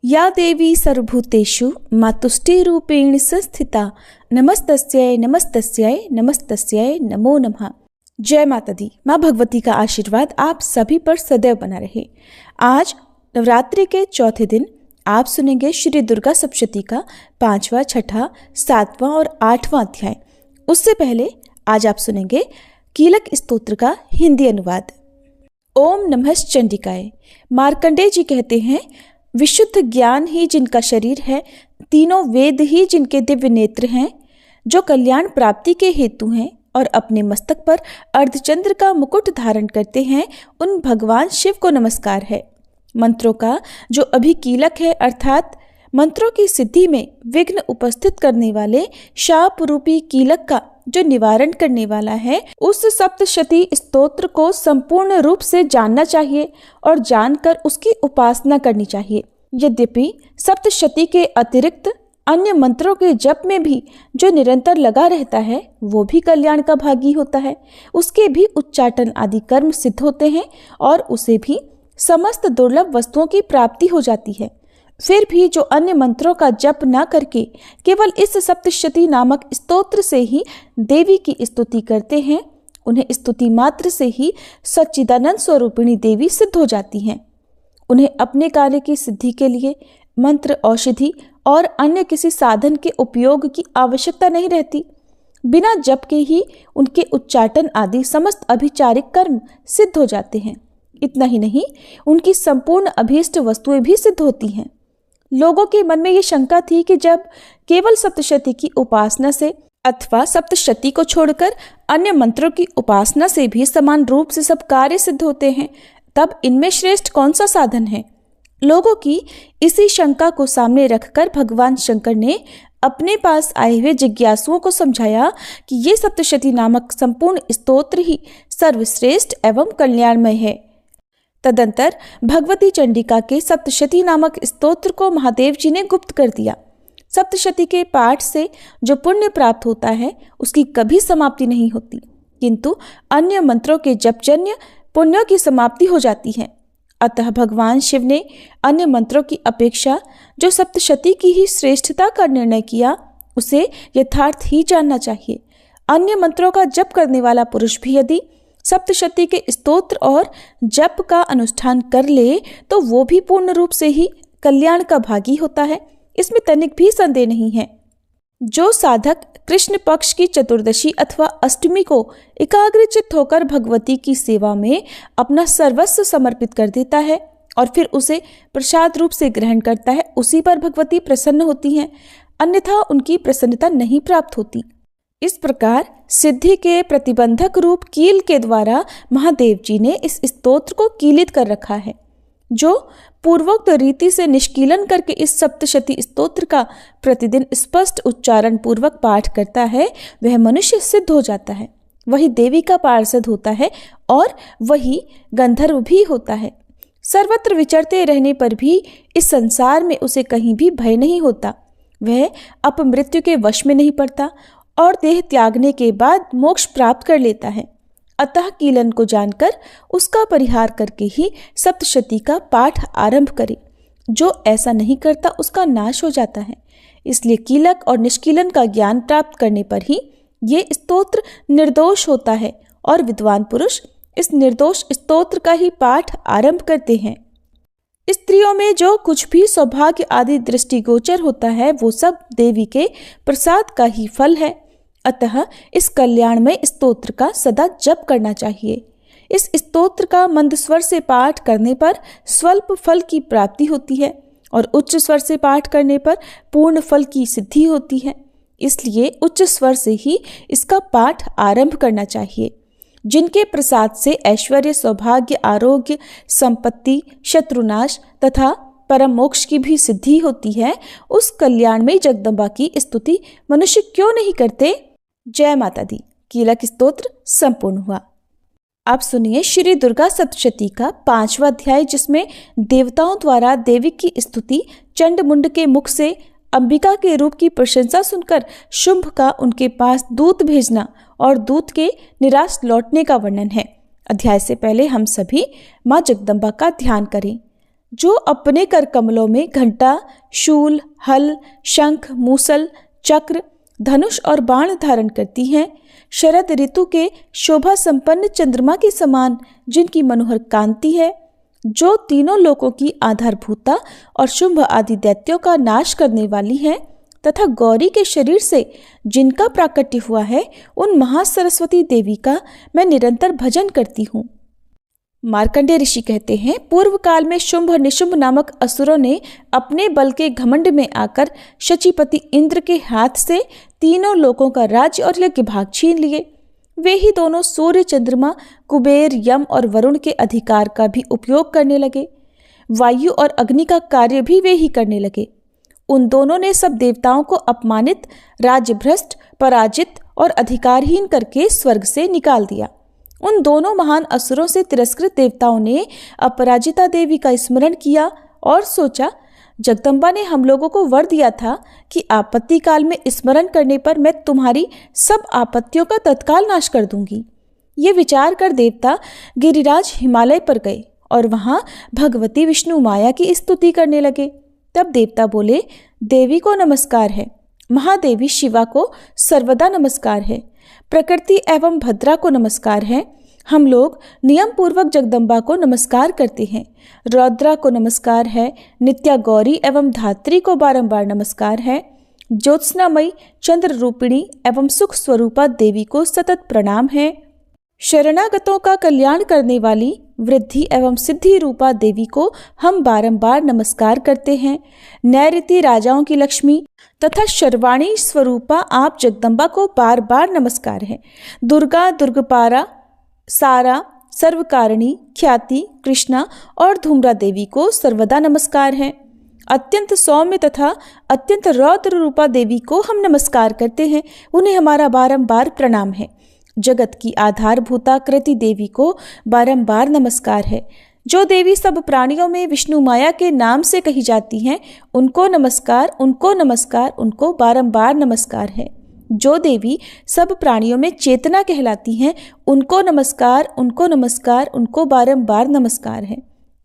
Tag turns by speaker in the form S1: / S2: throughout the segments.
S1: या देवी सर्वभूतेषु मातुष्टिरूपेण संस्थिता नमस्तस्यै नमस्तस्यै नमस्तस्यै नमो नमः। जय माता दी। माँ भगवती का आशीर्वाद आप सभी पर सदैव बना रहे। आज नवरात्रि के चौथे दिन आप सुनेंगे श्री दुर्गा सप्तशती का 5वां, 6ठा, 7वां और 8वां अध्याय। उससे पहले आज आप सुनेंगे कीलक स्तोत्र का हिंदी अनुवाद। ओम नमः चंडिकाय। मार्कंडेय जी कहते हैं, विशुद्ध ज्ञान ही जिनका शरीर है, तीनों वेद ही जिनके दिव्य नेत्र हैं, जो कल्याण प्राप्ति के हेतु हैं और अपने मस्तक पर अर्धचंद्र का मुकुट धारण करते हैं, उन भगवान शिव को नमस्कार है। मंत्रों का जो अभी कीलक है, अर्थात मंत्रों की सिद्धि में विघ्न उपस्थित करने वाले शाप रूपी कीलक का जो निवारण करने वाला है, उस सप्तशती स्तोत्र को संपूर्ण रूप से जानना चाहिए और जानकर उसकी उपासना करनी चाहिए। यद्यपि सप्तशती के अतिरिक्त अन्य मंत्रों के जप में भी जो निरंतर लगा रहता है, वो भी कल्याण का भागी होता है। उसके भी उच्चाटन आदि कर्म सिद्ध होते हैं और उसे भी समस्त दुर्लभ वस्तुओं की प्राप्ति हो जाती है। फिर भी जो अन्य मंत्रों का जप न करके केवल इस सप्तशती नामक स्तोत्र से ही देवी की स्तुति करते हैं, उन्हें स्तुति मात्र से ही सच्चिदानंद स्वरूपिणी देवी सिद्ध हो जाती हैं। उन्हें अपने कार्य की सिद्धि के लिए मंत्र, औषधि और अन्य किसी साधन के उपयोग की आवश्यकता नहीं रहती। बिना जप के ही उनके उच्चाटन आदि समस्त अभिचारिक कर्म सिद्ध हो जाते हैं। इतना ही नहीं, उनकी संपूर्ण अभीष्ट वस्तुएं भी सिद्ध होती हैं। लोगों के मन में ये शंका थी कि जब केवल सप्तशती की उपासना से अथवा सप्तशती को छोड़कर अन्य मंत्रों की उपासना से भी समान रूप से सब कार्य सिद्ध होते हैं, तब इनमें श्रेष्ठ कौन सा साधन है? लोगों की इसी शंका को सामने रखकर भगवान शंकर ने अपने पास आए हुए जिज्ञासुओं को समझाया कि ये सप्तशती नामक संपूर्ण स्तोत्र ही सर्वश्रेष्ठ एवं कल्याणमय है। तदंतर भगवती चंडिका के सप्तशती नामक स्तोत्र को महादेव जी ने गुप्त कर दिया। सप्तशती के पाठ से जो पुण्य प्राप्त होता है, उसकी कभी समाप्ति नहीं होती, किंतु अन्य मंत्रों के जपजन्य पुण्यों की समाप्ति हो जाती है। अतः भगवान शिव ने अन्य मंत्रों की अपेक्षा जो सप्तशती की ही श्रेष्ठता का निर्णय किया, उसे यथार्थ ही जानना चाहिए। अन्य मंत्रों का जप करने वाला पुरुष भी यदि सप्तशती के स्तोत्र और जप का अनुष्ठान कर ले, तो वो भी पूर्ण रूप से ही कल्याण का भागी होता है। इसमें तनिक भी संदेह नहीं है। जो साधक कृष्ण पक्ष की चतुर्दशी अथवा अष्टमी को एकाग्रचित्त होकर भगवती की सेवा में अपना सर्वस्व समर्पित कर देता है और फिर उसे प्रसाद रूप से ग्रहण करता है, उसी पर भगवती प्रसन्न होती हैं, अन्यथा उनकी प्रसन्नता नहीं प्राप्त होती। इस प्रकार सिद्धि के प्रतिबंधक रूप कील के द्वारा महादेव जी ने इस स्तोत्र को कीलित कर रखा है। जो पूर्वोक्त रीति से निष्कीलन करके इस सप्तशती स्तोत्र का प्रतिदिन स्पष्ट उच्चारण पूर्वक पाठ करता है, वह मनुष्य सिद्ध हो जाता है, वही देवी का पार्षद होता है और वही गंधर्व भी होता है। सर्वत्र विचरते रहने पर भी इस संसार में उसे कहीं भी भय नहीं होता। वह अपमृत्यु के वश में नहीं पड़ता और देह त्यागने के बाद मोक्ष प्राप्त कर लेता है। अतः कीलन को जानकर उसका परिहार करके ही सप्तशती का पाठ आरंभ करे। जो ऐसा नहीं करता उसका नाश हो जाता है। इसलिए कीलक और निष्कीलन का ज्ञान प्राप्त करने पर ही ये स्तोत्र निर्दोष होता है और विद्वान पुरुष इस निर्दोष स्तोत्र का ही पाठ आरंभ करते हैं। स्त्रियों में जो कुछ भी सौभाग्य आदि दृष्टिगोचर होता है, वो सब देवी के प्रसाद का ही फल है। अतः इस कल्याणमय स्तोत्र का सदा जप करना चाहिए। इस स्तोत्र का मंद स्वर से पाठ करने पर स्वल्प फल की प्राप्ति होती है और उच्च स्वर से पाठ करने पर पूर्ण फल की सिद्धि होती है। इसलिए उच्च स्वर से ही इसका पाठ आरंभ करना चाहिए। जिनके प्रसाद से ऐश्वर्य, सौभाग्य, आरोग्य, संपत्ति, शत्रुनाश तथा परम मोक्ष की भी सिद्धि होती है, उस कल्याणमयी जगदम्बा की स्तुति मनुष्य क्यों नहीं करते? जय माता दी। कीलक स्तोत्र संपूर्ण हुआ। आप सुनिए श्री दुर्गा सप्तशती का 5वां अध्याय, जिसमें देवताओं द्वारा देवी की स्तुति चंड मुंड के मुख से अंबिका के रूप की प्रशंसा सुनकर शुंभ का उनके पास दूत भेजना और दूत के निराश लौटने का वर्णन है। अध्याय से पहले हम सभी माँ जगदम्बा का ध्यान करें। जो अपने कर कमलों में घंटा, शूल, हल, शंख, मूसल, चक्र, धनुष और बाण धारण करती हैं, शरद ऋतु के शोभा संपन्न चंद्रमा के समान जिनकी मनोहर कांति है, जो तीनों लोकों की आधारभूता और शुंभ आदि दैत्यों का नाश करने वाली है, तथा गौरी के शरीर से जिनका प्राकट्य हुआ है, उन महासरस्वती देवी का मैं निरंतर भजन करती हूँ। मार्कंडेय ऋषि कहते हैं, पूर्व काल में शुंभ और निशुंभ नामक असुरों ने अपने बल के घमंड में आकर शचीपति इंद्र के हाथ से तीनों लोकों का राज्य और यज्ञ भाग छीन लिए। वे ही दोनों सूर्य, चंद्रमा, कुबेर, यम और वरुण के अधिकार का भी उपयोग करने लगे। वायु और अग्नि का कार्य भी वे ही करने लगे। उन दोनों ने सब देवताओं को अपमानित, राज्यभ्रष्ट, पराजित और अधिकारहीन करके स्वर्ग से निकाल दिया। उन दोनों महान असुरों से तिरस्कृत देवताओं ने अपराजिता देवी का स्मरण किया और सोचा, जगदम्बा ने हम लोगों को वर दिया था कि आपत्ति काल में स्मरण करने पर मैं तुम्हारी सब आपत्तियों का तत्काल नाश कर दूंगी। ये विचार कर देवता गिरिराज हिमालय पर गए और वहां भगवती विष्णु माया की स्तुति करने लगे। तब देवता बोले, देवी को नमस्कार है, महादेवी शिवा को सर्वदा नमस्कार है, प्रकृति एवं भद्रा को नमस्कार है। हम लोग नियम पूर्वक जगदम्बा को नमस्कार करते हैं। रौद्रा को नमस्कार है, नित्या गौरी एवं धात्री को बारंबार नमस्कार है। ज्योत्सनामयी, चंद्र रूपिणी एवं सुख स्वरूपा देवी को सतत प्रणाम है। शरणागतों का कल्याण करने वाली वृद्धि एवं सिद्धि रूपा देवी को हम बारंबार नमस्कार करते हैं। नैऋति राजाओं की लक्ष्मी तथा शर्वाणी स्वरूपा आप जगदम्बा को बार बार नमस्कार है। दुर्गा, दुर्गपारा, सारा, सर्वकारिणी, ख्याति, कृष्णा और धूम्रा देवी को सर्वदा नमस्कार है। अत्यंत सौम्य तथा अत्यंत रौद्र रूपा देवी को हम नमस्कार करते हैं, उन्हें हमारा बारंबार प्रणाम है। जगत की आधारभूता कृति देवी को बारंबार नमस्कार है। जो देवी सब प्राणियों में विष्णु माया के नाम से कही जाती हैं, उनको नमस्कार, उनको नमस्कार, उनको बारंबार नमस्कार है। जो देवी सब प्राणियों में चेतना कहलाती हैं, उनको नमस्कार, उनको नमस्कार, उनको बारंबार नमस्कार है।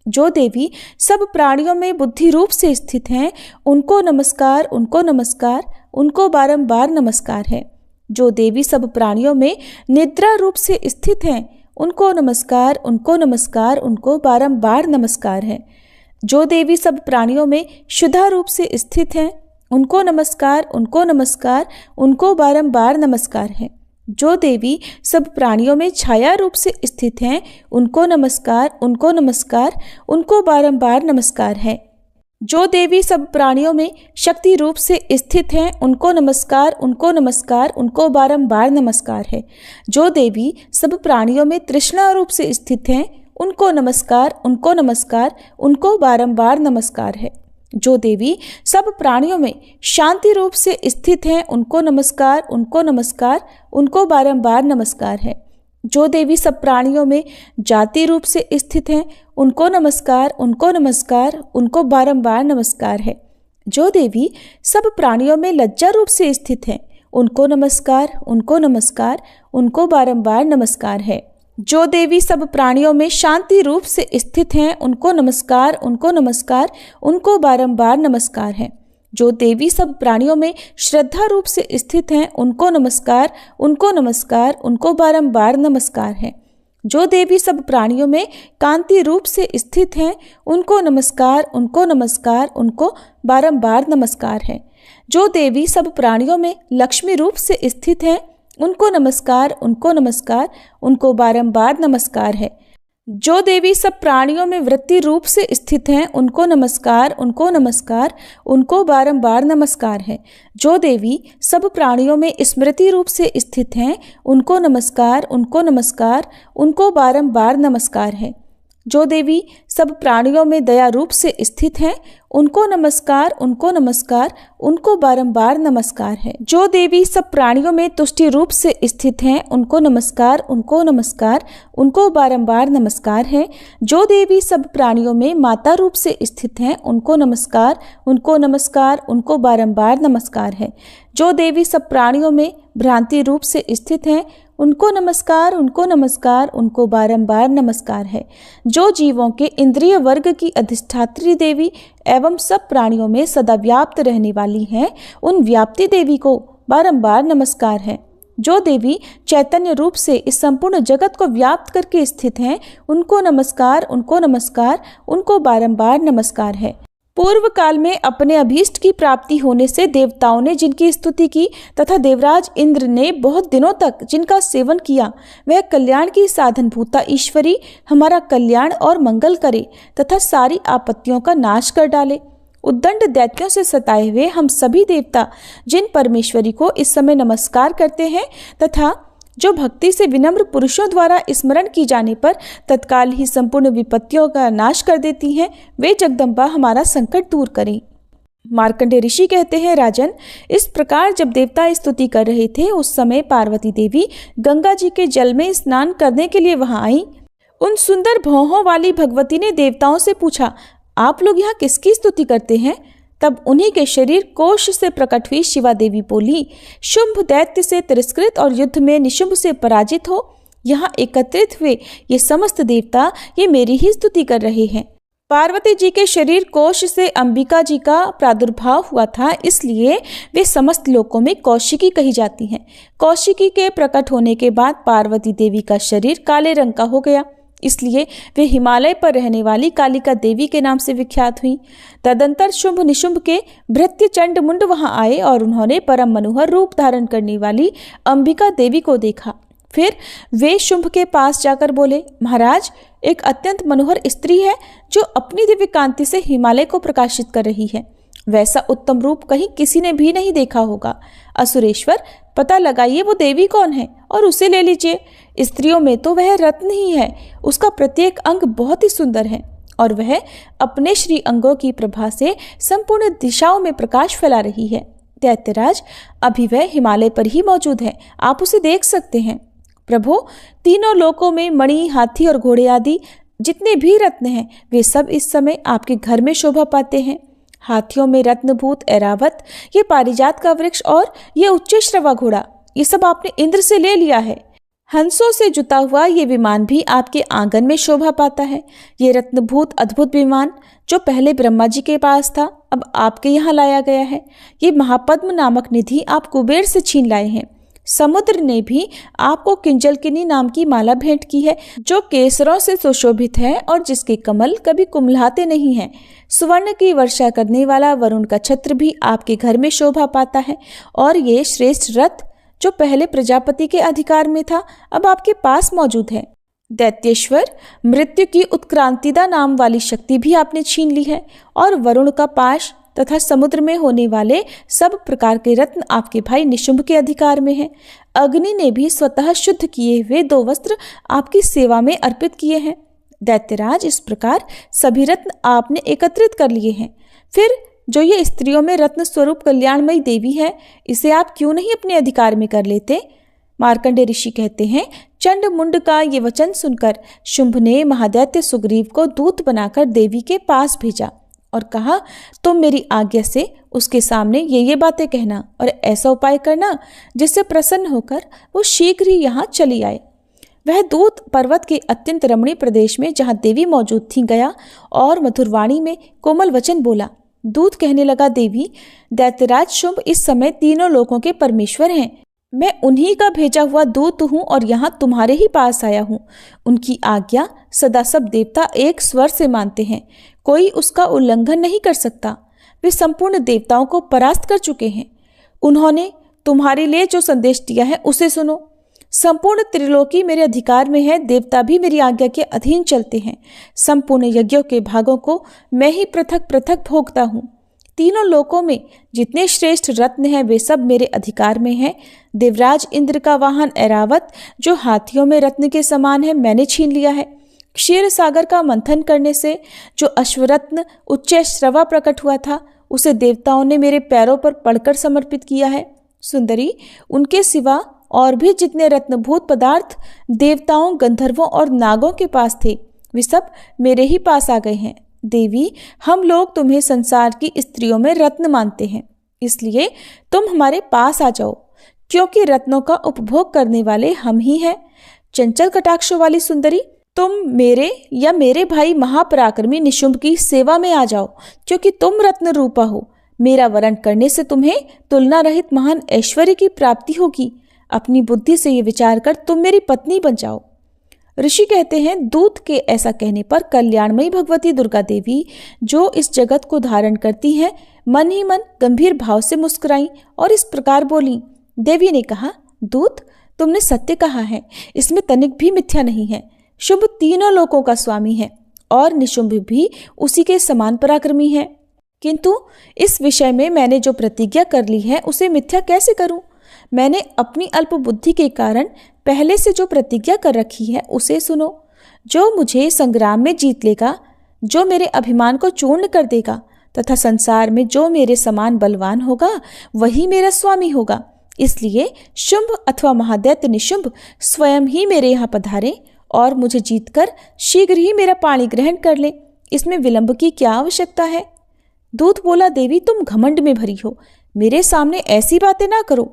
S1: जो देवी सब प्राणियों में बुद्धि रूप से स्थित हैं, उनको नमस्कार, उनको नमस्कार, उनको बारंबार नमस्कार है। जो देवी सब प्राणियों में निद्रा रूप से स्थित हैं, उनको नमस्कार, उनको नमस्कार, उनको बारंबार नमस्कार है। जो देवी सब प्राणियों में शुद्धा रूप से स्थित हैं, उनको नमस्कार, उनको नमस्कार, उनको बारंबार नमस्कार है। जो देवी सब प्राणियों में छाया रूप से स्थित हैं, उनको नमस्कार, उनको नमस्कार, उनको बारंबार नमस्कार है। जो देवी सब प्राणियों में शक्ति रूप से स्थित हैं, उनको नमस्कार, उनको नमस्कार, उनको बारंबार नमस्कार है। जो देवी सब प्राणियों में तृष्णा रूप से स्थित हैं, उनको नमस्कार, उनको नमस्कार, उनको बारंबार नमस्कार है। जो देवी सब प्राणियों में शांति रूप से स्थित हैं, उनको नमस्कार, उनको नमस्कार, उनको बारंबार नमस्कार है। जो देवी सब प्राणियों में जाति रूप से स्थित हैं, उनको नमस्कार, उनको नमस्कार, उनको बारंबार नमस्कार है। जो देवी सब प्राणियों में लज्जा रूप से स्थित हैं, उनको नमस्कार, उनको नमस्कार, उनको बारंबार नमस्कार है। जो देवी सब प्राणियों में शांति रूप से स्थित हैं, उनको नमस्कार, उनको नमस्कार, उनको बारंबार नमस्कार है। जो देवी सब प्राणियों में श्रद्धा रूप से स्थित हैं, उनको नमस्कार, उनको नमस्कार, उनको बारंबार नमस्कार है। जो देवी सब प्राणियों में कांति रूप से स्थित हैं, उनको नमस्कार, उनको नमस्कार, उनको बारंबार नमस्कार है। जो देवी सब प्राणियों में लक्ष्मी रूप से स्थित हैं, उनको नमस्कार, उनको नमस्कार, उनको बारंबार नमस्कार है। जो देवी सब प्राणियों में वृत्ति रूप से स्थित हैं, उनको नमस्कार, उनको नमस्कार, उनको बारंबार नमस्कार है। जो देवी सब प्राणियों में स्मृति रूप से स्थित हैं, उनको नमस्कार, उनको नमस्कार, उनको बारंबार नमस्कार है। जो देवी सब प्राणियों में दया रूप से स्थित हैं, उनको नमस्कार, उनको नमस्कार, उनको बारंबार नमस्कार है। जो देवी सब प्राणियों में तुष्टि रूप से स्थित हैं, उनको नमस्कार, उनको नमस्कार, उनको बारंबार नमस्कार है। जो देवी सब प्राणियों में माता रूप से स्थित हैं, उनको नमस्कार, उनको नमस्कार, उनको बारंबार नमस्कार है। जो देवी सब प्राणियों में भ्रांति रूप से स्थित हैं, उनको नमस्कार, उनको नमस्कार, उनको बारंबार नमस्कार है। जो जीवों के इंद्रिय वर्ग की अधिष्ठात्री देवी एवं सब प्राणियों में सदा व्याप्त रहने वाली हैं, उन व्याप्ति देवी को बारंबार नमस्कार है। जो देवी चैतन्य रूप से इस संपूर्ण जगत को व्याप्त करके स्थित हैं, उनको नमस्कार, उनको नमस्कार, उनको बारंबार नमस्कार है। पूर्व काल में अपने अभीष्ट की प्राप्ति होने से देवताओं ने जिनकी स्तुति की तथा देवराज इंद्र ने बहुत दिनों तक जिनका सेवन किया, वह कल्याण की साधनभूता ईश्वरी हमारा कल्याण और मंगल करे तथा सारी आपत्तियों का नाश कर डाले। उद्दंड दैत्यों से सताए हुए हम सभी देवता जिन परमेश्वरी को इस समय नमस्कार करते हैं तथा जो भक्ति से विनम्र पुरुषों द्वारा स्मरण की जाने पर तत्काल ही संपूर्ण विपत्तियों का नाश कर देती हैं, वे जगदम्बा हमारा संकट दूर करें। मार्कंडेय ऋषि कहते हैं, राजन, इस प्रकार जब देवता स्तुति कर रहे थे उस समय पार्वती देवी गंगा जी के जल में स्नान करने के लिए वहां आई। उन सुंदर भौहों वाली भगवती ने देवताओं से पूछा, आप लोग यहाँ किसकी स्तुति करते हैं? तब उन्हीं के शरीर कोश से प्रकट हुई शिवा देवी बोली, शुंभ दैत्य से तिरस्कृत और युद्ध में निशुंभ से पराजित हो यहाँ एकत्रित हुए ये समस्त देवता ये मेरी ही स्तुति कर रहे हैं। पार्वती जी के शरीर कोश से अंबिका जी का प्रादुर्भाव हुआ था, इसलिए वे समस्त लोकों में कौशिकी कही जाती हैं। कौशिकी के प्रकट होने के बाद पार्वती देवी का शरीर काले रंग का हो गया, इसलिए वे हिमालय पर रहने वाली कालिका देवी के नाम से विख्यात हुई। तदंतर शुंभ निशुंभ के भृत्य चंड मुंड वहां आए और उन्होंने परम मनोहर रूप धारण करने वाली अंबिका देवी को देखा। फिर वे शुंभ के पास जाकर बोले, महाराज, एक अत्यंत मनोहर स्त्री है जो अपनी दिव्य कांति से हिमालय को प्रकाशित कर रही है। वैसा उत्तम रूप कहीं किसी ने भी नहीं देखा होगा। असुरेश्वर, पता लगाइए वो देवी कौन है और उसे ले लीजिए। स्त्रियों में तो वह रत्न ही है, उसका प्रत्येक अंग बहुत ही सुंदर है और वह अपने श्री अंगों की प्रभा से संपूर्ण दिशाओं में प्रकाश फैला रही है। दैत्यराज, अभी वह हिमालय पर ही मौजूद है, आप उसे देख सकते हैं। प्रभु, तीनों लोकों में मणि, हाथी और घोड़े आदि जितने भी रत्न हैं वे सब इस समय आपके घर में शोभा पाते हैं। हाथियों में रत्नभूत ऐरावत, ये पारिजात का वृक्ष और ये उच्च श्रवा घोड़ा, ये सब आपने इंद्र से ले लिया है। हंसों से जुता हुआ ये विमान भी आपके आंगन में शोभा पाता है। ये रत्नभूत अद्भुत विमान जो पहले ब्रह्मा जी के पास था, अब आपके यहाँ लाया गया है। ये महापद्म नामक निधि आप कुबेर से छीन लाए हैं। समुद्र ने भी आपको किंजलकिनी नाम की माला भेंट की है जो केसरों से सुशोभित है और जिसके कमल कभी कुम्हलाते नहीं हैं। सुवर्ण की वर्षा करने वाला वरुण का छत्र भी आपके घर में शोभा पाता है और ये श्रेष्ठ रथ जो पहले प्रजापति के अधिकार में था अब आपके पास मौजूद है। दैत्येश्वर, मृत्यु की उत्क्रांतिदा नाम वाली शक्ति भी आपने छीन ली है और वरुण का पाश तथा समुद्र में होने वाले सब प्रकार के रत्न आपके भाई निशुंभ के अधिकार में हैं। अग्नि ने भी स्वतः शुद्ध किए हुए 2 वस्त्र आपकी सेवा में अर्पित किए हैं। दैत्यराज, इस प्रकार सभी रत्न आपने एकत्रित कर लिए हैं। फिर जो ये स्त्रियों में रत्न स्वरूप कल्याणमयी देवी है, इसे आप क्यों नहीं अपने अधिकार में कर लेते? मार्कंडेय ऋषि कहते हैं, चंड मुंड का ये वचन सुनकर शुंभ ने महादैत्य सुग्रीव को दूत बनाकर देवी के पास भेजा और कहा, तुम मेरी आज्ञा से उसके सामने ये बातें कहना और ऐसा उपाय करना जिससे प्रसन्न होकर वो शीघ्र ही यहाँ चली आए। वह दूत पर्वत के अत्यंत रमणीय प्रदेश में जहाँ देवी मौजूद थी गया और मधुरवाणी में कोमल वचन बोला। दूत कहने लगा, देवी, दैत्यराज शुंभ इस समय तीनों लोकों के परमेश्वर हैं। मैं उन्हीं का भेजा हुआ दूत हूँ और यहाँ तुम्हारे ही पास आया हूँ। उनकी आज्ञा सदा सब देवता एक स्वर से मानते हैं, कोई उसका उल्लंघन नहीं कर सकता। वे संपूर्ण देवताओं को परास्त कर चुके हैं। उन्होंने तुम्हारे लिए जो संदेश दिया है उसे सुनो। संपूर्ण त्रिलोकी मेरे अधिकार में है, देवता भी मेरी आज्ञा के अधीन चलते हैं। संपूर्ण यज्ञों के भागों को मैं ही पृथक पृथक भोगता हूँ। तीनों लोकों में जितने श्रेष्ठ रत्न हैं वे सब मेरे अधिकार में हैं। देवराज इंद्र का वाहन ऐरावत जो हाथियों में रत्न के समान है मैंने छीन लिया है। क्षीर सागर का मंथन करने से जो अश्वरत्न उच्च श्रवा प्रकट हुआ था उसे देवताओं ने मेरे पैरों पर पड़कर समर्पित किया है। सुंदरी, उनके सिवा और भी जितने रत्नभूत पदार्थ देवताओं, गंधर्वों और नागों के पास थे वे सब मेरे ही पास आ गए हैं। देवी, हम लोग तुम्हें संसार की स्त्रियों में रत्न मानते हैं, इसलिए तुम हमारे पास आ जाओ, क्योंकि रत्नों का उपभोग करने वाले हम ही हैं। चंचल कटाक्षों वाली सुंदरी, तुम मेरे या मेरे भाई महापराक्रमी निशुंभ की सेवा में आ जाओ, क्योंकि तुम रत्न रूपा हो। मेरा वरण करने से तुम्हें तुलना रहित महान ऐश्वर्य की प्राप्ति होगी। अपनी बुद्धि से ये विचार कर तुम मेरी पत्नी बन जाओ। ऋषि कहते हैं, दूत के ऐसा कहने पर कल्याणमयी भगवती दुर्गा देवी, जो इस जगत को धारण करती हैं, मन ही मन गंभीर भाव से मुस्कुराई और इस प्रकार बोली। देवी ने कहा, दूत, तुमने सत्य कहा है, इसमें तनिक भी मिथ्या नहीं है। शुंभ तीनों लोकों का स्वामी है और निशुंभ भी उसी के समान पराक्रमी है। किंतु इस विषय में मैंने जो प्रतिज्ञा कर ली है उसे मिथ्या कैसे करूं? मैंने अपनी अल्प बुद्धि के कारण पहले से जो प्रतिज्ञा कर रखी है उसे सुनो। जो मुझे संग्राम में जीत लेगा, जो मेरे अभिमान को चूर्ण कर देगा तथा संसार में जो मेरे समान बलवान होगा, वही मेरा स्वामी होगा। इसलिए शुंभ अथवा महादैत्य निशुंभ स्वयं ही मेरे यहाँ पधारे और मुझे जीतकर शीघ्र ही मेरा पाणी ग्रहण कर ले। इसमें विलंब की क्या आवश्यकता है? दूत बोला, देवी, तुम घमंड में भरी हो, मेरे सामने ऐसी बातें ना करो।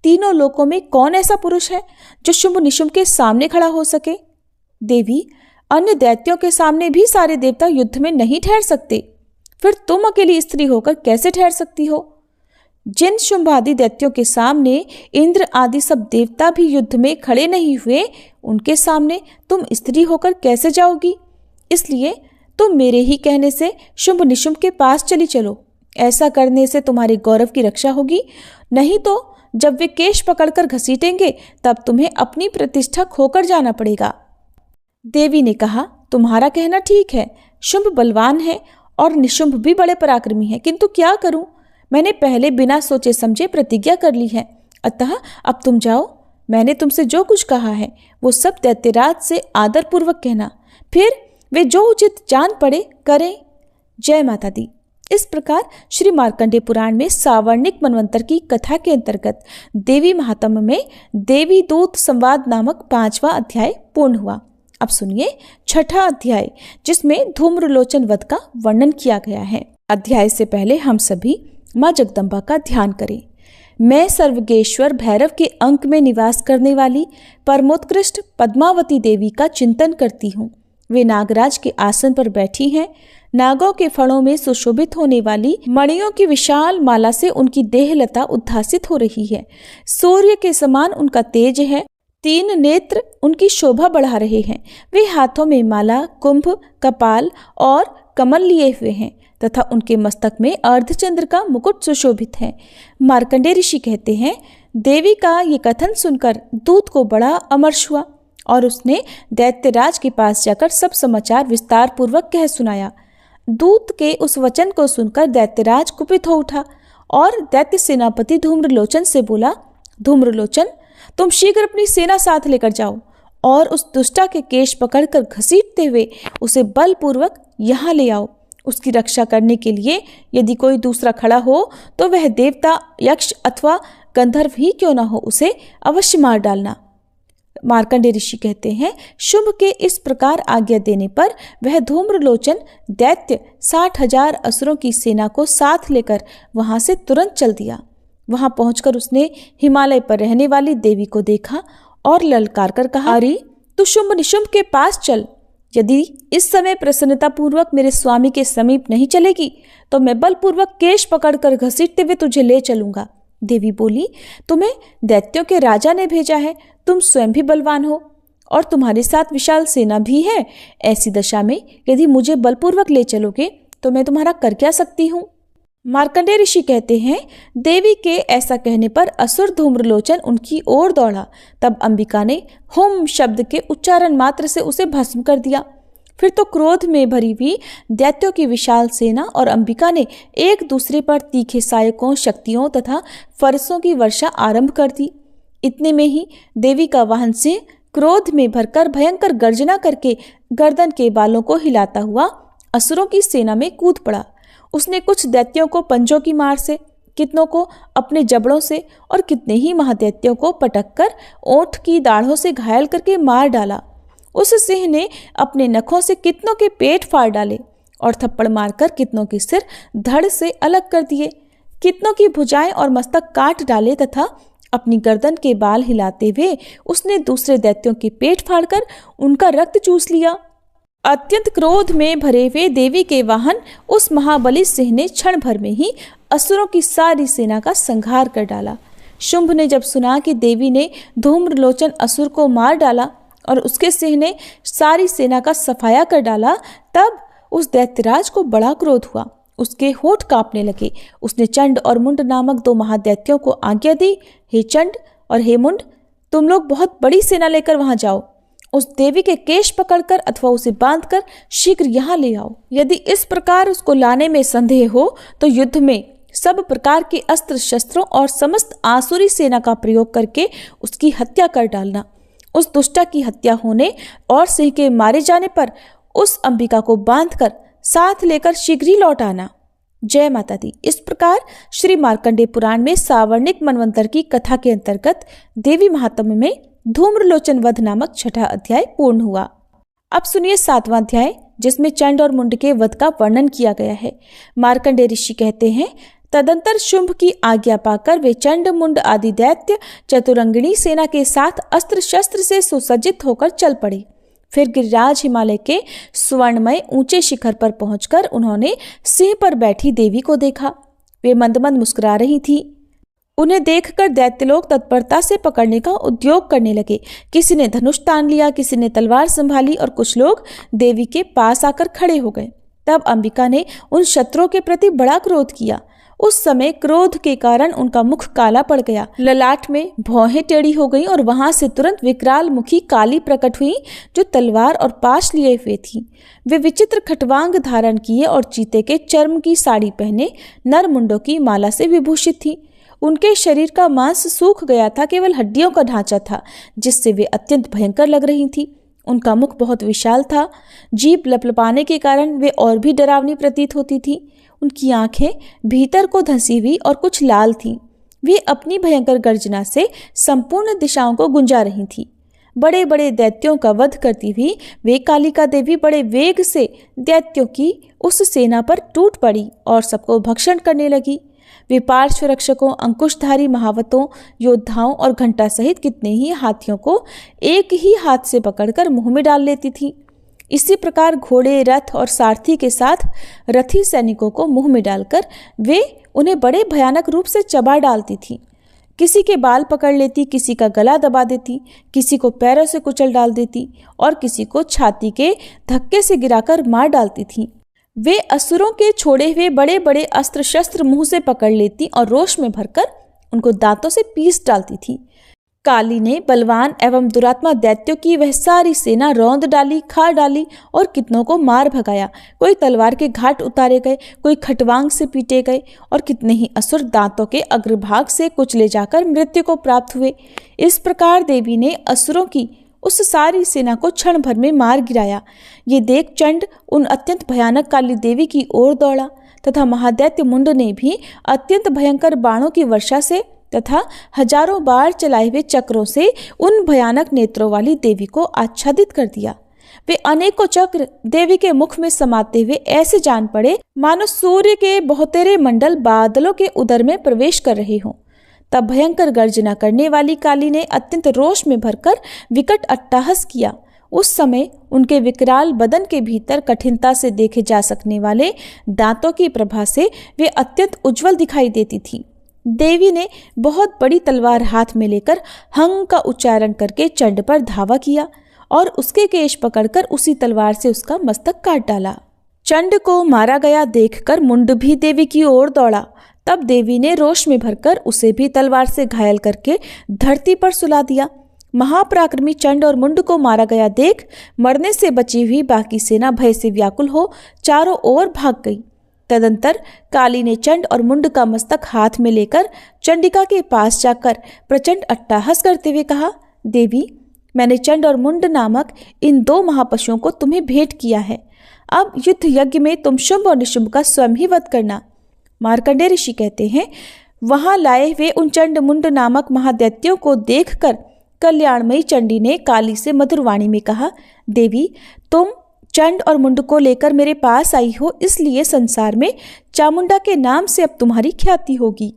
S1: तीनों लोकों में कौन ऐसा पुरुष है जो शुंभ निशुंभ के सामने खड़ा हो सके? देवी, अन्य दैत्यों के सामने भी सारे देवता युद्ध में नहीं ठहर सकते, फिर तुम अकेली स्त्री होकर कैसे ठहर सकती हो? जिन शुंभ आदि दैत्यों के सामने इंद्र आदि सब देवता भी युद्ध में खड़े नहीं हुए, उनके सामने तुम स्त्री होकर कैसे जाओगी? इसलिए तुम मेरे ही कहने से शुंभ निशुंभ के पास चली चलो। ऐसा करने से तुम्हारे गौरव की रक्षा होगी, नहीं तो जब वे केश पकड़कर घसीटेंगे तब तुम्हें अपनी प्रतिष्ठा खोकर जाना पड़ेगा। देवी ने कहा, तुम्हारा कहना ठीक है, शुंभ बलवान है और निशुंभ भी बड़े पराक्रमी है, किंतु क्या करूं? मैंने पहले बिना सोचे समझे प्रतिज्ञा कर ली है, अतः अब तुम जाओ। मैंने तुमसे जो कुछ कहा है वो सब दैत्यराज से आदरपूर्वक कहना, फिर वे जो उचित जान पड़े करें। जय माता दी। इस प्रकार श्री मार्कंडेय पुराण में सावर्णिक मनवंतर की कथा के अंतर्गत देवी महात्म्य में देवी दूत संवाद नामक 5वां अध्याय पूर्ण हुआ। अब सुनिए 6ठा अध्याय, जिसमें धूम्रलोचन वध का वर्णन किया गया है। अध्याय से पहले हम सभी माँ जगदम्बा का ध्यान करें। मैं सर्वगेश्वर भैरव के अंक में निवास करने वाली परमोत्कृष्ट पद्मावती देवी का चिंतन करती हूँ। वे नागराज के आसन पर बैठी हैं। नागों के फणों में सुशोभित होने वाली मणियों की विशाल माला से उनकी देहलता उद्भासित हो रही है। सूर्य के समान उनका तेज है। 3 नेत्र उनकी शोभा बढ़ा रहे हैं। वे हाथों में माला, कुंभ, कपाल और कमल लिए हुए हैं तथा उनके मस्तक में अर्धचंद्र का मुकुट सुशोभित है। मार्कंडेय ऋषि कहते हैं, देवी का ये कथन सुनकर दूत को बड़ा अमर्ष हुआ और उसने दैत्यराज के पास जाकर सब समाचार विस्तार पूर्वक कह सुनाया। दूत के उस वचन को सुनकर दैत्यराज कुपित हो उठा और दैत्य सेनापति धूम्रलोचन से बोला, धूम्रलोचन, तुम शीघ्र अपनी सेना साथ लेकर जाओ और उस दुष्टा के केश पकड़कर घसीटते हुए उसे बलपूर्वक यहाँ ले आओ। उसकी रक्षा करने के लिए यदि कोई दूसरा खड़ा हो तो वह देवता, यक्ष अथवा गंधर्व ही क्यों न हो, उसे अवश्य मार डालना। मार्कंडेय ऋषि कहते हैं, शुंभ के इस प्रकार आज्ञा देने पर वह धूम्रलोचन दैत्य 60,000 असुरों की सेना को साथ लेकर वहां से तुरंत चल दिया। वहां पहुंचकर उसने हिमालय पर रहने वाली देवी को देखा और ललकार कर कहा, अरे तू शुंभ निशुंभ के पास चल। यदि इस समय प्रसन्नता पूर्वक मेरे स्वामी के समीप नहीं चलेगी तो मैं बलपूर्वक केश पकड़कर घसीटते हुए तुझे ले चलूंगा। देवी बोली, तुम्हें दैत्यों के राजा ने भेजा है, तुम स्वयं भी बलवान हो और तुम्हारे साथ विशाल सेना भी है। ऐसी दशा में यदि मुझे बलपूर्वक ले चलोगे तो मैं तुम्हारा कर क्या सकती हूँ? मार्कंडेय ऋषि कहते हैं, देवी के ऐसा कहने पर असुर धूम्रलोचन उनकी ओर दौड़ा। तब अंबिका ने हुम शब्द के उच्चारण मात्र से उसे भस्म कर दिया। फिर तो क्रोध में भरी हुई दैत्यों की विशाल सेना और अंबिका ने एक दूसरे पर तीखे सायकों, शक्तियों तथा फरसों की वर्षा आरंभ कर दी। इतने में ही देवी का वाहन सिंह क्रोध में भरकर भयंकर गर्जना करके गर्दन के बालों को हिलाता हुआ असुरों की सेना में कूद पड़ा। उसने कुछ दैत्यों को पंजों की मार से, कितनों को अपने जबड़ों से और कितने ही महादैत्यों को पटक कर ओंठ की दाढ़ों से घायल करके मार डाला। उस सिंह ने अपने नखों से कितनों के पेट फाड़ डाले और थप्पड़ मारकर कितनों के सिर धड़ से अलग कर दिए। कितनों की भुजाएं और मस्तक काट डाले तथा अपनी गर्दन के बाल हिलाते हुए उसने दूसरे दैत्यों के पेट फाड़कर उनका रक्त चूस लिया। अत्यंत क्रोध में भरे हुए देवी के वाहन उस महाबली सिंह ने क्षण भर में ही असुरों की सारी सेना का संहार कर डाला। शुंभ ने जब सुना कि देवी ने धूम्रलोचन असुर को मार डाला और उसके सिंह ने सारी सेना का सफाया कर डाला, तब उस दैत्यराज को बड़ा क्रोध हुआ। उसके होठ कांपने लगे। उसने चंड और मुंड नामक 2 महादैत्यों को आज्ञा दी, हे चंड और हे मुंड, तुम लोग बहुत बड़ी सेना लेकर वहां जाओ। उस देवी के केश पकड़कर अथवा उसे बांधकर शीघ्र यहाँ ले आओ। यदि इस प्रकार उसको लाने में संदेह हो तो युद्ध में सब प्रकार के अस्त्र शस्त्रों और समस्त आसुरी सेना का प्रयोग करके उसकी हत्या कर डालना। उस दुष्टा की हत्या होने और सिंह के मारे जाने पर उस अंबिका को बांधकर साथ लेकर शीघ्र ही लौट आना। जय माता दी। इस प्रकार श्री मार्कंडेय पुराण में सावर्णिक मनवंतर की कथा के अंतर्गत देवी महात्म्य में धूम्रलोचन वध नामक 6वां अध्याय पूर्ण हुआ। अब सुनिए 7वां अध्याय, जिसमें चंड और मुंड के वध का वर्णन किया गया है। मार्कंडेय ऋषि कहते हैं, तदंतर शुंभ की आज्ञा पाकर वे चंड मुंड आदि दैत्य चतुरंगिणी सेना के साथ अस्त्र शस्त्र से सुसज्जित होकर चल पड़े। फिर गिरिराज हिमालय के स्वर्णमय ऊंचे शिखर पर पहुंचकर उन्होंने सिंह पर बैठी देवी को देखा। वे मंद मंद मुस्कुरा रही थी। उन्हें देखकर दैत्य लोग तत्परता से पकड़ने का उद्योग करने लगे। किसी ने धनुष तान लिया, किसी ने तलवार संभाली और कुछ लोग देवी के पास आकर खड़े हो गए। तब अंबिका ने उन शत्रुओं के प्रति बड़ा क्रोध किया। उस समय क्रोध के कारण उनका मुख काला पड़ गया, ललाट में भौहें टेढ़ी हो गईं और वहां से तुरंत विकराल मुखी काली प्रकट हुई, जो तलवार और पाश लिए हुए थी। वे विचित्र खटवांग धारण किए और चीते के चर्म की साड़ी पहने नर मुंडों की माला से विभूषित थी। उनके शरीर का मांस सूख गया था, केवल हड्डियों का ढांचा था, जिससे वे अत्यंत भयंकर लग रही थी। उनका मुख बहुत विशाल था। जीभ लपलपाने के कारण वे और भी डरावनी प्रतीत होती थी। उनकी आंखें भीतर को धंसी हुई और कुछ लाल थीं। वे अपनी भयंकर गर्जना से संपूर्ण दिशाओं को गुंजा रही थीं। बड़े बड़े दैत्यों का वध करती हुई वे कालिका देवी बड़े वेग से दैत्यों की उस सेना पर टूट पड़ी और सबको भक्षण करने लगी। वे पार्श्व रक्षकों, अंकुशधारी महावतों, योद्धाओं और घंटा सहित कितने ही हाथियों को एक ही हाथ से पकड़कर मुंह में डाल लेती थी। इसी प्रकार घोड़े, रथ और सारथी के साथ रथी सैनिकों को मुंह में डालकर वे उन्हें बड़े भयानक रूप से चबा डालती थी। किसी के बाल पकड़ लेती, किसी का गला दबा देती, किसी को पैरों से कुचल डाल देती और किसी को छाती के धक्के से गिराकर मार डालती थी। वे असुरों के छोड़े हुए बड़े बड़े अस्त्र शस्त्र मुंह से पकड़ लेती और रोष में भरकर उनको दांतों से पीस डालती थी। काली ने बलवान एवं दुरात्मा दैत्यों की वह सारी सेना रौंद डाली, खा डाली और कितनों को मार भगाया। कोई तलवार के घाट उतारे गए, कोई खटवांग से पीटे गए और कितने ही असुर दांतों के अग्रभाग से कुचले जाकर मृत्यु को प्राप्त हुए। इस प्रकार देवी ने असुरों की उस सारी सेना को क्षण भर में मार गिराया। ये देख चंड उन अत्यंत भयानक काली देवी की ओर दौड़ा तथा महादैत्य मुंड ने भी अत्यंत भयंकर बाणों की वर्षा से तथा हजारों बार चलाए हुए चक्रों से उन भयानक नेत्रों वाली देवी को आच्छादित कर दिया। वे अनेकों चक्र देवी के मुख में समाते हुए ऐसे जान पड़े मानो सूर्य के बहुतेरे मंडल बादलों के उदर में प्रवेश कर रहे हों। तब भयंकर गर्जना करने वाली काली ने अत्यंत रोष में भरकर विकट अट्टहास किया। उस समय उनके विकराल बदन के भीतर कठिनता से देखे जा सकने वाले दांतों की प्रभा से वे अत्यंत उज्जवल दिखाई देती थी। देवी ने बहुत बड़ी तलवार हाथ में लेकर हंग का उच्चारण करके चंड पर धावा किया और उसके केश पकड़कर उसी तलवार से उसका मस्तक काट डाला। चंड को मारा गया देखकर मुंड भी देवी की ओर दौड़ा। तब देवी ने रोष में भरकर उसे भी तलवार से घायल करके धरती पर सुला दिया। महापराक्रमी चंड और मुंड को मारा गया देख मरने से बची हुई बाकी सेना भय से व्याकुल हो चारों ओर भाग गई। तदंतर काली ने चंड और मुंड का मस्तक हाथ में लेकर चंडिका के पास जाकर प्रचंड अट्टहास करते हुए कहा, देवी, मैंने चंड और मुंड नामक इन 2 महापशुओं को तुम्हें भेंट किया है। अब युद्ध यज्ञ में तुम शुंभ और निशुंभ का स्वयं ही वध करना। मार्कंडेय ऋषि कहते हैं, वहां लाए हुए उन चंड मुंड नामक महादैत्यों को देखकर कल्याणमयी चंडी ने काली से मधुर वाणी में कहा, देवी, तुम चंड और मुंड को लेकर मेरे पास आई हो, इसलिए संसार में चामुंडा के नाम से अब तुम्हारी ख्याति होगी।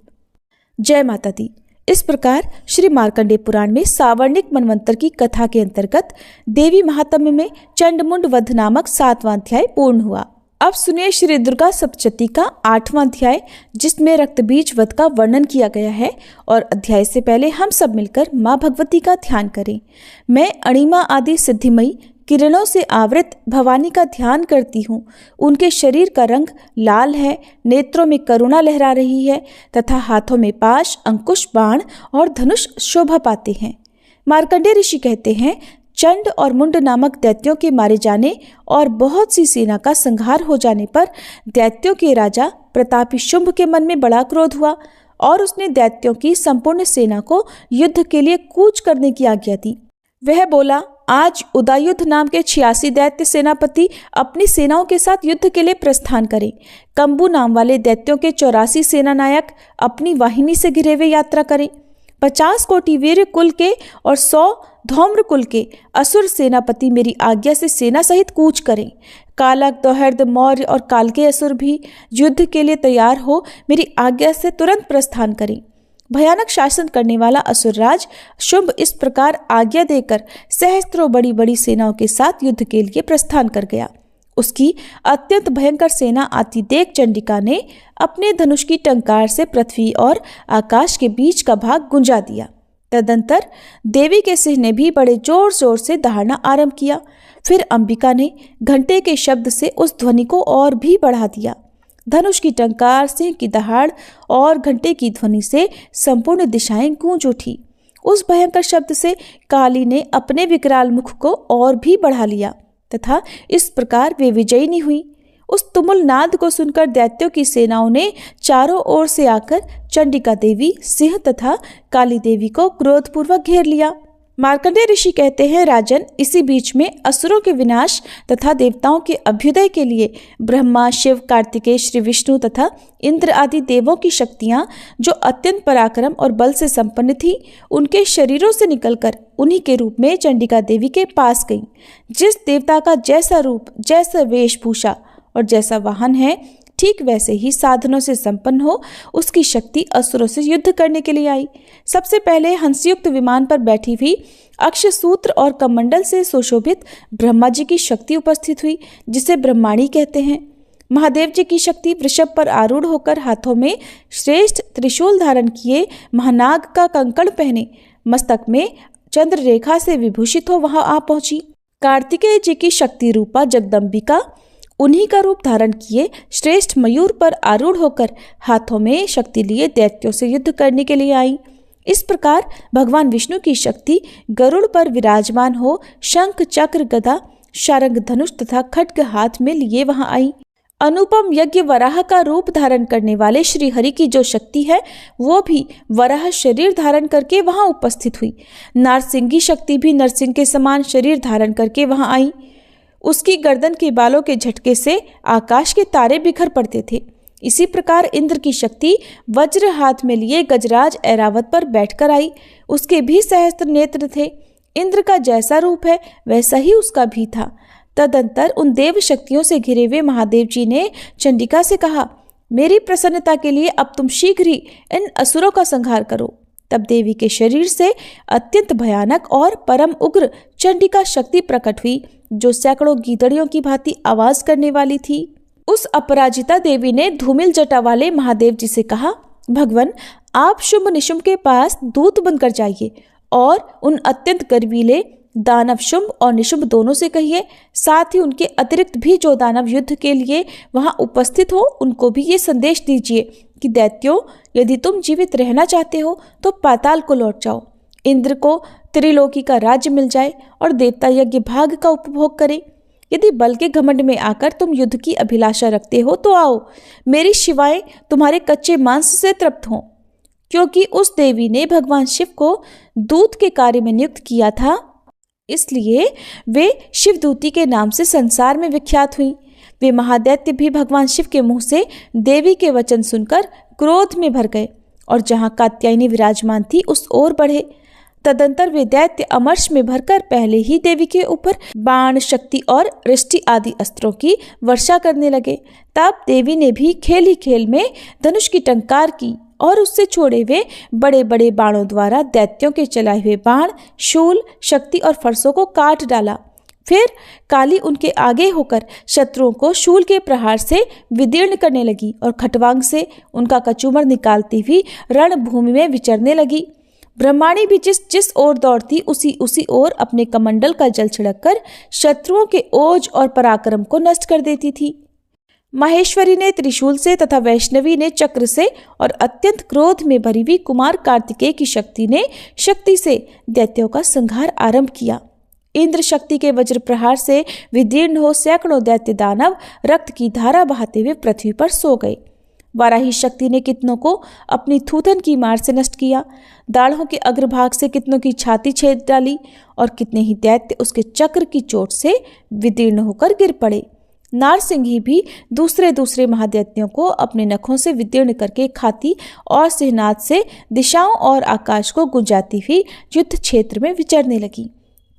S1: जय माता दी। इस प्रकार श्री मार्कंडेय पुराण में सावर्णिक मनवंतर की कथा के अंतर्गत देवी महात्म्य में चंडमुंड वध नामक 7वां अध्याय पूर्ण हुआ। अब सुनिए श्री दुर्गा सप्तशती का 8वां अध्याय, जिसमें रक्तबीज वध का वर्णन किया गया है। और अध्याय से पहले हम सब मिलकर माँ भगवती का ध्यान करें। मैं अणिमा आदि सिद्धिमयी किरणों से आवृत भवानी का ध्यान करती हूँ। उनके शरीर का रंग लाल है, नेत्रों में करुणा लहरा रही है तथा हाथों में पाश, अंकुश, बाण और धनुष शोभा पाते हैं। मार्कंडेय ऋषि कहते हैं, चंड और मुंड नामक दैत्यों के मारे जाने और बहुत सी सेना का संहार हो जाने पर दैत्यों के राजा प्रतापी शुंभ के मन में बड़ा क्रोध हुआ और उसने दैत्यों की संपूर्ण सेना को युद्ध के लिए कूच करने की आज्ञा दी। वह बोला, आज उदयुद्ध नाम के 86 दैत्य सेनापति अपनी सेनाओं के साथ युद्ध के लिए प्रस्थान करें। कंबू नाम वाले दैत्यों के 84 सेना नायक अपनी वाहिनी से घिरे हुए यात्रा करें। 50 कोटि वीर कुल के और 100 धौम्र कुल के असुर सेनापति मेरी आज्ञा से सेना सहित कूच करें। कालक, दोहर्द, मौर्य और काल के असुर भी युद्ध के लिए तैयार हो मेरी आज्ञा से तुरंत प्रस्थान करें। भयानक शासन करने वाला असुरराज शुंभ इस प्रकार आज्ञा देकर सहस्त्रों बड़ी बड़ी सेनाओं के साथ युद्ध के लिए प्रस्थान कर गया। उसकी अत्यंत भयंकर सेना आती देख चंडिका ने अपने धनुष की टंकार से पृथ्वी और आकाश के बीच का भाग गुंजा दिया। तदंतर देवी के सिंह ने भी बड़े जोर जोर से दहाड़ना आरंभ किया। फिर अंबिका ने घंटे के शब्द से उस ध्वनि को और भी बढ़ा दिया। धनुष की टंकार, सिंह की दहाड़ और घंटे की ध्वनि से संपूर्ण दिशाएं गूंज उठी। उस भयंकर शब्द से काली ने अपने विकराल मुख को और भी बढ़ा लिया तथा इस प्रकार वे विजयिनी हुई। उस तुमुल नाद को सुनकर दैत्यों की सेनाओं ने चारों ओर से आकर चंडिका देवी, सिंह तथा काली देवी को क्रोधपूर्वक घेर लिया। मार्कंडेय ऋषि कहते हैं, राजन, इसी बीच में असुरों के विनाश तथा देवताओं के अभ्युदय के लिए ब्रह्मा, शिव, कार्तिकेय, श्री विष्णु तथा इंद्र आदि देवों की शक्तियां जो अत्यंत पराक्रम और बल से संपन्न थी, उनके शरीरों से निकलकर उन्हीं के रूप में चंडिका देवी के पास गईं। जिस देवता का जैसा रूप, जैसा वेशभूषा और जैसा वाहन है, ठीक वैसे ही साधनों से संपन्न हो उसकी शक्ति असुरों से युद्ध करने के लिए आई। सबसे पहले हंसयुक्त विमान पर बैठी हुई अक्षसूत्र और कमंडल से सुशोभित ब्रह्मा जी की शक्ति उपस्थित हुई, जिसे ब्रह्माणी कहते हैं। महादेव जी की शक्ति वृषभ पर आरूढ़ होकर हाथों में श्रेष्ठ त्रिशूल धारण किए, महानाग का कंकण पहने, मस्तक में चंद्र रेखा से विभूषित हो वहां आ पहुंची। कार्तिकेय जी की शक्ति रूपा जगदम्बिका उन्हीं का रूप धारण किए श्रेष्ठ मयूर पर आरूढ़ होकर हाथों में शक्ति लिए दैत्यों से युद्ध करने के लिए आई। इस प्रकार भगवान विष्णु की शक्ति गरुड़ पर विराजमान हो शंख, चक्र, गदा, शारंग, धनुष तथा खड्ग हाथ में लिए वहां आई। अनुपम यज्ञ वराह का रूप धारण करने वाले श्री हरि की जो शक्ति है, वो भी वराह शरीर धारण करके वहां उपस्थित हुई। नारसिंगी शक्ति भी नरसिंह के समान शरीर धारण करके वहां आई। उसकी गर्दन के बालों के झटके से आकाश के तारे बिखर पड़ते थे। इसी प्रकार इंद्र की शक्ति वज्र हाथ में लिए गजराज ऐरावत पर बैठकर आई। उसके भी सहस्त्र नेत्र थे। इंद्र का जैसा रूप है वैसा ही उसका भी था। तदंतर उन देव शक्तियों से घिरे हुए महादेव जी ने चंडिका से कहा, मेरी प्रसन्नता के लिए अब तुम शीघ्र ही इन असुरों का संहार करो। तब देवी के शरीर से अत्यंत भयानक और परम उग्र चंडिका शक्ति प्रकट हुई, जो सैकड़ों गीदड़ियों की भांति आवाज करने वाली थी। उस अपराजिता देवी ने धूमिल जटा वाले महादेव जी से कहा, भगवान, आप शुंभ निशुंभ के पास दूत बनकर जाइए और उन अत्यंत गर्वीले दानव शुंभ और निशुंभ दोनों से कहिए, साथ ही उनके अतिरिक्त भी जो दानव युद्ध के लिए वहां उपस्थित हो, उनको भी ये संदेश दीजिए कि दैत्यों, यदि तुम जीवित रहना चाहते हो तो पाताल को लौट जाओ। इंद्र को त्रिलोकी का राज्य मिल जाए और देवता यज्ञ भाग का उपभोग करें। यदि बल के घमंड में आकर तुम युद्ध की अभिलाषा रखते हो तो आओ, मेरी शिवाएं तुम्हारे कच्चे मांस से तृप्त हों। क्योंकि उस देवी ने भगवान शिव को दूत के कार्य में नियुक्त किया था, इसलिए वे शिवदूती के नाम से संसार में विख्यात हुई। वे महादैत्य भी भगवान शिव के मुंह से देवी के वचन सुनकर क्रोध में भर गए और जहां कात्यायनी विराजमान थी उस ओर बढ़े। तदंतर वे दैत्य अमर्ष में भरकर पहले ही देवी के ऊपर बाण, शक्ति और रिष्टि आदि अस्त्रों की वर्षा करने लगे। तब देवी ने भी खेल ही खेल में धनुष की टंकार की और उससे छोड़े हुए बड़े बड़े बाणों द्वारा दैत्यों के चलाए हुए बाण, शूल, शक्ति और फरसों को काट डाला। फिर काली उनके आगे होकर शत्रुओं को शूल के प्रहार से विदीर्ण करने लगी और खटवांग से उनका कचूमर निकालती हुई रणभूमि में विचरने लगी। ब्रह्माणी भी जिस जिस ओर दौड़ती उसी ओर अपने कमंडल का जल छिड़ककर शत्रुओं के ओज और पराक्रम को नष्ट कर देती थी। माहेश्वरी ने त्रिशूल से तथा वैष्णवी ने चक्र से और अत्यंत क्रोध में भरी हुई कुमार कार्तिकेय की शक्ति से दैत्यों का संहार आरंभ किया। इंद्र शक्ति के वज्र प्रहार से विदीर्ण हो सैकड़ों दैत्य दानव रक्त की धारा बहाते हुए पृथ्वी पर सो गए। वाराही शक्ति ने कितनों को अपनी थूथन की मार से नष्ट किया, दाढ़ों के अग्रभाग से कितनों की छाती छेद डाली और कितने ही दैत्य उसके चक्र की चोट से विदीर्ण होकर गिर पड़े। नारसिंही भी दूसरे महादैत्यों को अपने नखों से विदीर्ण करके खाती और सिंहनाद से दिशाओं और आकाश को गुंजाती हुई युद्ध क्षेत्र में विचरने लगी।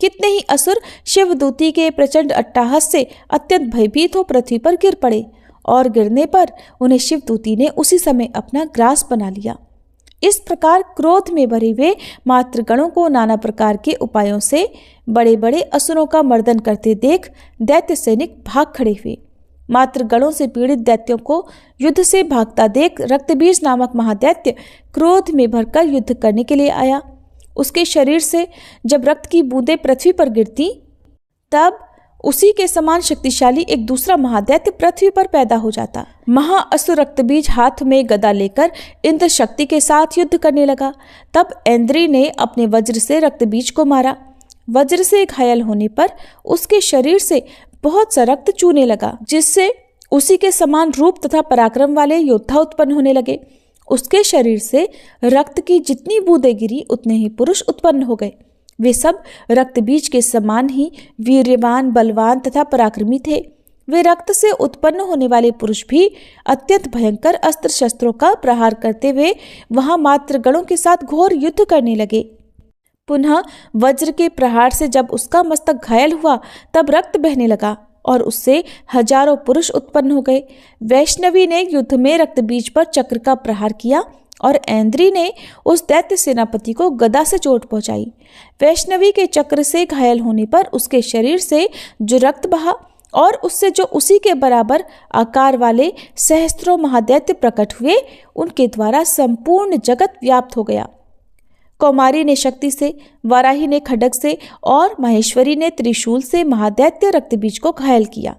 S1: कितने ही असुर शिवदूती के प्रचंड अट्टहास से अत्यंत भयभीत हो पृथ्वी पर गिर पड़े और गिरने पर उन्हें शिवदूती ने उसी समय अपना ग्रास बना लिया। इस प्रकार क्रोध में भरे हुए मातृगणों को नाना प्रकार के उपायों से बड़े बड़े असुरों का मर्दन करते देख दैत्य सैनिक भाग खड़े हुए। मातृगणों से पीड़ित दैत्यों को युद्ध से भागता देख रक्तबीज नामक महादैत्य क्रोध में भरकर युद्ध करने के लिए आया। उसके शरीर से जब रक्त की बूंदें पृथ्वी पर गिरती तब उसी के समान शक्तिशाली एक दूसरा महादैत्य पृथ्वी पर पैदा हो जाता। महाअसुर रक्तबीज हाथ में गदा लेकर इंद्र शक्ति के साथ युद्ध करने लगा। तब ऐन्द्री ने अपने वज्र से रक्तबीज को मारा। वज्र से घायल होने पर उसके शरीर से बहुत सा रक्त चूने लगा, जिससे उसी के समान रूप तथा पराक्रम वाले योद्धा उत्पन्न होने लगे। उसके शरीर से रक्त की जितनी बूंदें गिरी उतने ही पुरुष उत्पन्न हो गए। वे सब रक्तबीज के समान ही वीर्यवान, बलवान तथा पराक्रमी थे। वे रक्त से उत्पन्न होने वाले पुरुष भी अत्यंत भयंकर अस्त्र शस्त्रों का प्रहार करते हुए वहां मातृगणों के साथ घोर युद्ध करने लगे। पुनः वज्र के प्रहार से जब उसका मस्तक घायल हुआ तब रक्त बहने लगा और उससे हजारों पुरुष उत्पन्न हो गए। वैष्णवी ने युद्ध में रक्तबीज पर चक्र का प्रहार किया और ऐन्द्री ने उस दैत्य सेनापति को गदा से चोट पहुंचाई। वैष्णवी के चक्र से घायल होने पर उसके शरीर से जो रक्त बहा और उससे जो उसी के बराबर आकार वाले सहस्त्रों महादैत्य प्रकट हुए, उनके द्वारा संपूर्ण जगत व्याप्त हो गया। कौमारी ने शक्ति से, वाराही ने खड्ग से और माहेश्वरी ने त्रिशूल से महादैत्य रक्तबीज को घायल किया।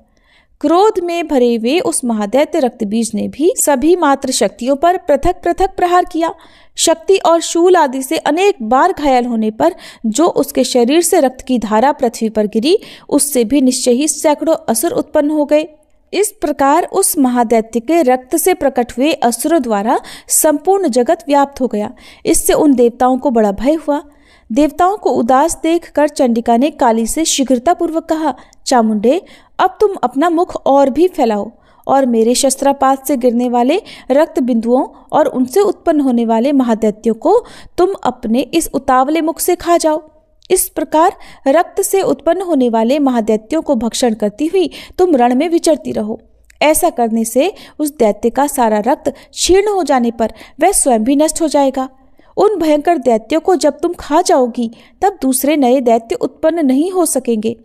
S1: क्रोध में भरे हुए उस महादैत्य रक्तबीज ने भी सभी मात्र शक्तियों पर पृथक पृथक प्रहार किया। शक्ति और शूल आदि से अनेक बार घायल होने पर जो उसके शरीर से रक्त की धारा पृथ्वी पर गिरी, उससे भी निश्चय ही सैकड़ों असुर उत्पन्न हो गए। इस प्रकार उस महादैत्य के रक्त से प्रकट हुए असुरों द्वारा संपूर्ण जगत व्याप्त हो गया। इससे उन देवताओं को बड़ा भय हुआ। देवताओं को उदास देखकर चंडिका ने काली से शीघ्रतापूर्वक कहा, चामुंडे, अब तुम अपना मुख और भी फैलाओ और मेरे शस्त्रापात से गिरने वाले रक्त बिंदुओं और उनसे उत्पन्न होने वाले महादैत्यों को तुम अपने इस उतावले मुख से खा जाओ। इस प्रकार रक्त से उत्पन्न होने वाले महादैत्यों को भक्षण करती हुई तुम रण में विचरती रहो। ऐसा करने से उस दैत्य का सारा रक्त क्षीण हो जाने पर वह स्वयं भी नष्ट हो जाएगा। उन भयंकर दैत्यों को जब तुम खा जाओगी तब दूसरे नए दैत्य उत्पन्न नहीं हो सकेंगे।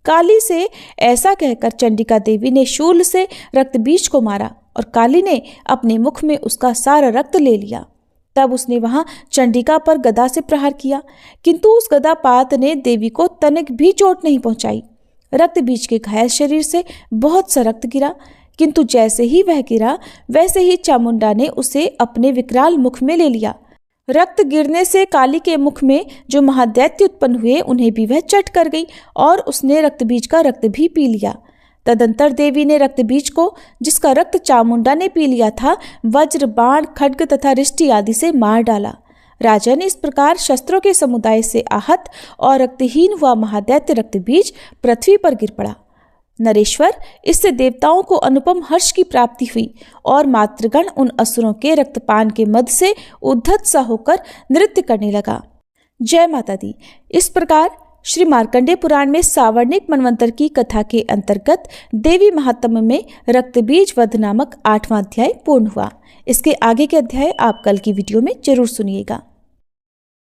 S1: काली से ऐसा कहकर चंडिका देवी ने शूल से रक्तबीज को मारा और काली ने अपने मुख में उसका सारा रक्त ले लिया। तब उसने वहां चंडिका पर गदा से प्रहार किया, किंतु उस गदापात ने देवी को तनिक भी चोट नहीं पहुंचाई। रक्तबीज के घायल शरीर से बहुत सा रक्त गिरा, किंतु जैसे ही वह गिरा वैसे ही चामुंडा ने उसे अपने विकराल मुख में ले लिया। रक्त गिरने से काली के मुख में जो महादैत्य उत्पन्न हुए उन्हें भी वह चट कर गई और उसने रक्तबीज का रक्त भी पी लिया। तदंतर देवी ने रक्तबीज को, जिसका रक्त चामुंडा ने पी लिया था, वज्र, बाण, खड्ग तथा रिष्टि आदि से मार डाला। राजन, इस प्रकार शस्त्रों के समुदाय से आहत और रक्तहीन हुआ महादैत्य रक्तबीज पृथ्वी पर गिर पड़ा। नरेश्वर, इससे देवताओं को अनुपम हर्ष की प्राप्ति हुई और मातृगण उन असुरों के रक्तपान के मद से उद्धत सा होकर नृत्य करने लगा। जय माता दी। इस प्रकार श्री मार्कंडेय पुराण में सावर्णिक मनवंतर की कथा के अंतर्गत देवी महात्म्य में रक्तबीज वध नामक 8वां अध्याय पूर्ण हुआ। इसके आगे के अध्याय आप कल की वीडियो में जरूर सुनिएगा।